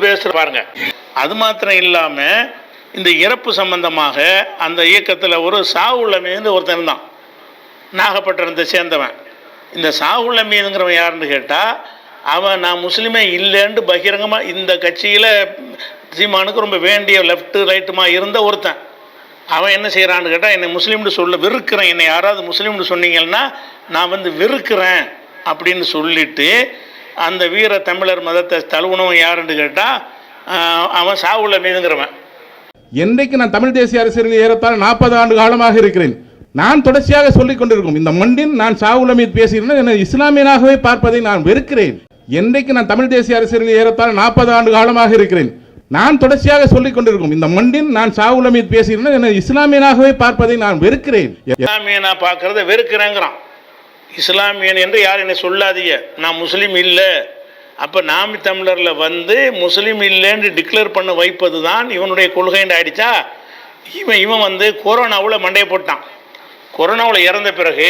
பேசுற பாருங்க. அது மாத்திரம் இல்லாம இந்த இறப்பு சம்பந்தமாக அந்த இயக்கத்தில் ஒரு சாவுள்ள மீது ஒருத்தன் இருந்தான், நாகப்பட்டினத்தை சேர்ந்தவன். இந்த சாவுள்ள மீதுங்கிறவன் யாருன்னு கேட்டால், அவன் நான் முஸ்லீமே இல்லைன்ட்டு பகிரங்கமாக இந்த கட்சியில் சீமானுக்கு ரொம்ப வேண்டிய லெஃப்ட்டு ரைட்டுமா இருந்த ஒருத்தன். அவன் என்ன செய்கிறான்னு கேட்டால், என்னை முஸ்லீம்னு சொல்ல வெறுக்கிறேன், என்னை யாராவது முஸ்லீம்னு சொன்னீங்கன்னா நான் வந்து வெறுக்கிறேன் அப்படின்னு சொல்லிட்டு அந்த வீர தமிழர் மதத்தை தழுவுனவன் யாருன்னு கேட்டால் அவன் சாவுள்ள மீதுங்கிறவன். என்றைக்கு நான் தமிழ் தேசிய அரசியலில் ஏறத்தாழ 40 ஆண்டு காலமாக இருக்கிறேன். நான் தொடர்ச்சியாக சொல்லிக் கொண்டிருக்கும் இந்த மண்ணின் நான் சாவுள்ள மீது பேசுகிறேன், என்னை இஸ்லாமியனாகவே பார்ப்பதை நான் வெறுக்கிறேன். என்றைக்கு நான் தமிழ் தேசிய அரசியலில் ஏறத்தாழ 40 ஆண்டு காலமாக இருக்கிறேன். நான் தொடர்ச்சியாக சொல்லிக் கொண்டிருக்கும் இந்த மண்ணின் நான் சாவுள்ள மீது பேசுகிறேன், என்னை இஸ்லாமியனாகவே பார்ப்பதை நான் வெறுக்கிறேன். இஸ்லாமியனா பார்க்கறத வெறுக்கிறேங்கிறான். இஸ்லாமியன் என்று யார் என்னை சொல்லாதீங்க, நான் முஸ்லீம் இல்லை. அப்போ நாம் தமிழரில் வந்து முஸ்லீம் இல்லைன்னு டிக்ளேர் பண்ண வைப்பது தான் இவனுடைய கொள்கைன்னு ஆயிடுச்சா. இவன் வந்து கொரோனாவில் மண்டையை போட்டான். கொரோனாவில் இறந்த பிறகு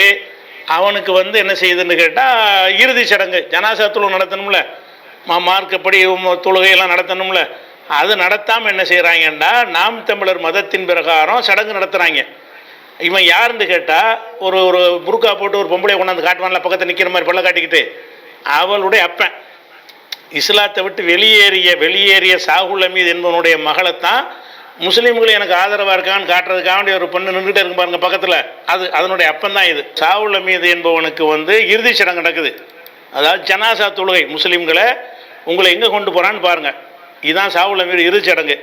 அவனுக்கு வந்து என்ன செய்யுதுன்னு கேட்டால், இறுதி சடங்கு ஜனாசா தொழுகை நடத்தணும்ல, மார்க்கப்படி தொழுகையெல்லாம் நடத்தணும்ல. அது நடத்தாமல் என்ன செய்கிறாங்கன்னா, நாம் தமிழர் மதத்தின் பிரகாரம் சடங்கு நடத்துகிறாங்க. இவன் யாருன்னு கேட்டால், ஒரு புர்கா போட்டு ஒரு பொம்பளை கொண்டாந்து காட்டுவான்ல, பக்கத்தில் நிற்கிற மாதிரி பல்ல காட்டிக்கிட்டு, அவளுடைய அப்பன் இஸ்லாத்தை விட்டு வெளியேறிய சாகுல் அமீது என்பவனுடைய மகளைத்தான் முஸ்லீம்கள் எனக்கு ஆதரவாக இருக்கான்னு காட்டுறதுக்காக ஒரு பொண்ணு நின்றுட்டே இருக்கு பாருங்க பக்கத்தில், அதனுடைய அப்பன் தான் இது. சாகுல் அமீது என்பவனுக்கு வந்து இறுதி சடங்கு நடக்குது, அதாவது ஜனாசா தொழுகை. முஸ்லீம்களை உங்களை எங்கே கொண்டு போகிறான்னு பாருங்கள். இதுதான் சாகுல் அமீது இறுதி சடங்கு.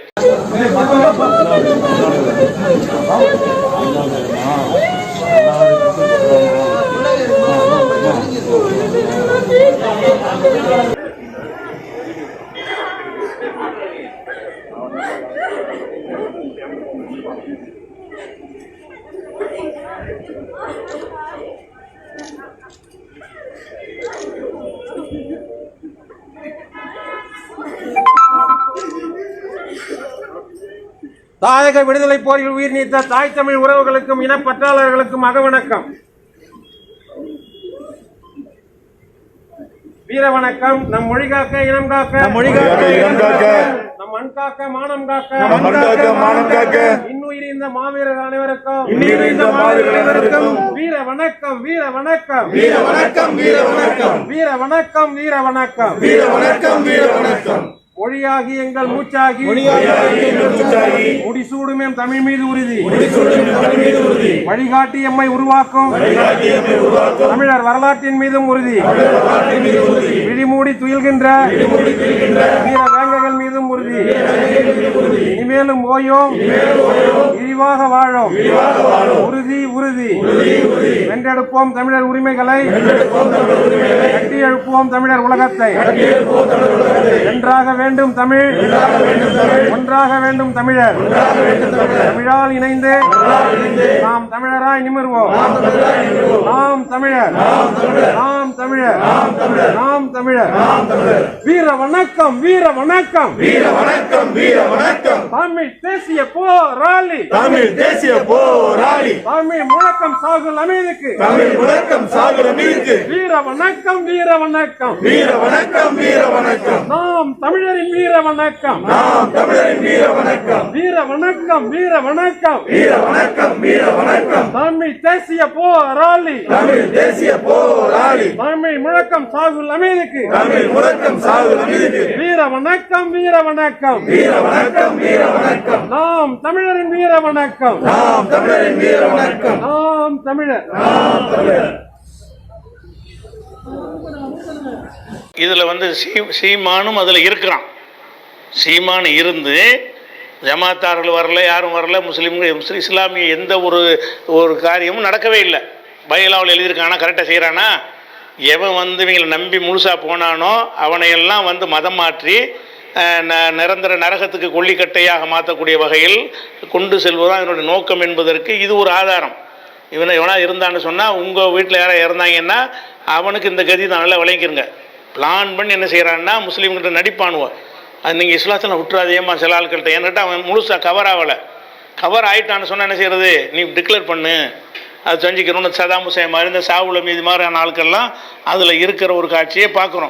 தாயக விடுதலை போரில் உயிர் நீத்த தாய் தமிழ் உறவுகளுக்கும் இனப்பற்றாளர்களுக்கும் அகவணக்கம், வீர வணக்கம். நம் மொழி காக்க இனம் காக்க, நம் மண் காக்க மானம் காக்க, இன்னுயிர் இந்த மாவீரர் அனைவருக்கும் வீர வணக்கம், வீர வணக்கம், வீர வணக்கம், வீர வணக்கம், வீர வணக்கம், வீர வணக்கம், வீர வணக்கம், வீர வணக்கம். மொழியாகி எங்கள் மூச்சாகி முடிசூடும் எம் தமிழ் மீது உறுதி, வழிகாட்டி எம்மை உருவாக்கும் தமிழர் வரலாற்றின் மீதும் உறுதி, விழிமூடி துயில்கின்ற வீர வேங்கைகள் மீதும் உறுதி. இனிமேலும் ஓயோம் இழிவாக வாழும் உறுதி உறுதி. வென்றெடுப்போம் தமிழர் உரிமைகளை, கட்டி எழுப்புவோம் தமிழர் உலகத்தை. வென்றாக வேண்டும் தமிழ், ஒன்றாக வேண்டும் தமிழர். தமிழால் இணைந்து நாம் தமிழராய் நிமிர்வோம். நாம் தமிழர், நாம் தமிழர், நாம் தமிழர். வீர வணக்கம், வீர வணக்கம், வீர வணக்கம், வீர வணக்கம். தமிழ் தேசிய போராளி, தமிழ் தேசிய போராளி. தமிழ் முழக்கம் சாகுல் அமீதுக்கு, தமிழ் முழக்கம் சாகுல் அமீதுக்கு. வீர வணக்கம், வீர வணக்கம், வீர வணக்கம், வீர வணக்கம். நாம் தமிழரின் வீர வணக்கம், நாம் தமிழரின் வீர வணக்கம். வீர வணக்கம், வீர வணக்கம், வீர வணக்கம், வீர வணக்கம். தமிழ் தேசிய போராளி, தமிழ் தேசிய போராளி. தமிழ் முழக்கம் சாகுல் அமீதுக்கு, தமிழ் முழக்கம் சாகுல் அமீதுக்கு. வீர வணக்கம், வீர வணக்கம், வீர வணக்கம், வீர வணக்கம். நாம் தமிழரின் வீர வணக்கம், நாம் தமிழரின் வீர வணக்கம். நாம் தமிழர், நாம் தமிழர். இதுல வந்து சீமானும் அதுல இருக்கிறான். சீமானு இருந்து ஜமாத்தார்கள் வரல, யாரும் வரல, முஸ்லீம்கள் இஸ்லாமிய எந்த ஒரு காரியமும் நடக்கவே இல்லை. பைலாவில் எழுதியிருக்கானா, கரெக்டாக செய்கிறானா? எவன் வந்து இவங்களை நம்பி முழுசாக போனானோ அவனையெல்லாம் வந்து மதம் மாற்றி நிரந்தர நரகத்துக்கு கொல்லிக்கட்டையாக மாற்றக்கூடிய வகையில் கொண்டு செல்வதுதான் இதனுடைய நோக்கம் என்பதற்கு இது ஒரு ஆதாரம். எவனா இருந்தான்னு சொன்னால், உங்கள் வீட்டில் யாராவது இறந்தாங்கன்னா அவனுக்கு இந்த கதி தான். நல்லா விளங்கிருங்க. பிளான் பண்ணி என்ன செய்கிறான்னா, முஸ்லீம்கிட்ட நடிப்பானுவோம். அது நீங்கள் இஸ்லாத்தில் விட்டுறாதேம்மா சில ஆட்கள்கிட்ட. ஏன்னுட்டா அவன் முழுசாக கவர் ஆகலை. கவர் ஆகிட்டான்னு சொன்னால் என்ன செய்கிறது, நீ டிக்ளேர் பண்ணு, அது செஞ்சுக்கணும்னு சதாம் ஹுசைன் மாதிரி இந்த சாவுல் அமீது மாதிரியான ஆட்கள்லாம் அதில் இருக்கிற ஒரு காட்சியை பார்க்குறோம்.